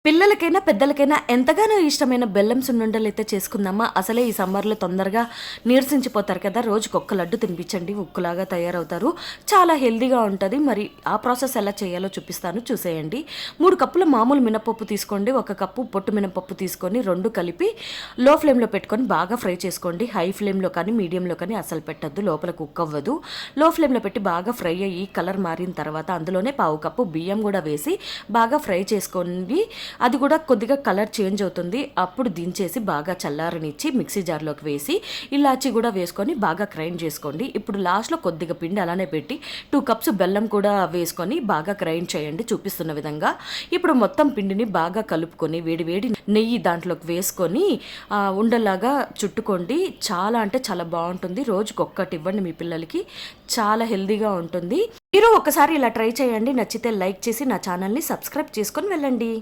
పిల్లలకైనా, పెద్దలకైనా ఎంతగానో ఇష్టమైన బెల్లం సున్నుండలైతే చేసుకుందామా. అసలే ఈ సమ్మర్‌లో తొందరగా నీరసించిపోతారు కదా! రోజుకొక్క లడ్డు తినిపించండి. ఉక్కులాగా తయారవుతారు. చాలా హెల్తీగా ఉంటది. మరి ఆ ప్రాసెస్ ఎలా చేయాలో చూపిస్తాను చూసేయండి. 3 కప్పుల మామూలు మినపప్పు తీసుకోండి. 1 కప్పు పొట్టు మినపప్పు తీసుకొని 2 కలిపి లో ఫ్లేమ్‌లో పెట్టుకొని బాగా ఫ్రై చేసుకోండి. హై ఫ్లేమ్‌లో కానీ, మీడియంలో కానీ అస్సలు పెట్టొద్దు. లోపల కుక్ అవ్వదు. లో ఫ్లేమ్‌లో పెట్టి బాగా ఫ్రై అయ్యి కలర్ మారిన తర్వాత అందులోనే పావు కప్పు బియ్యం కూడా వేసి బాగా ఫ్రై చేసుకోండి. అది కూడా కొద్దిగా కలర్ చేంజ్ అవుతుంది. అప్పుడు దించేసి బాగా చల్లారనిచ్చి మిక్సీ జార్లోకి వేసి ఇలాచి కూడా వేసుకొని బాగా గ్రైండ్ చేసుకోండి. ఇప్పుడు లాస్ట్లో కొద్దిగా పిండి అలానే పెట్టి 2 కప్స్ బెల్లం కూడా వేసుకొని బాగా గ్రైండ్ చేయండి చూపిస్తున్న విధంగా. ఇప్పుడు మొత్తం పిండిని బాగా కలుపుకొని వేడి వేడి నెయ్యి దాంట్లోకి వేసుకొని ఉండలాగా చుట్టుకోండి. చాలా అంటే చాలా బాగుంటుంది. రోజుకి ఒక్కటి ఇవ్వండి మీ పిల్లలకి, చాలా హెల్తీగా ఉంటుంది. మీరు ఒకసారి ఇలా ట్రై చేయండి. నచ్చితే లైక్ చేసి నా ఛానల్ని సబ్స్క్రైబ్ చేసుకొని వెళ్ళండి.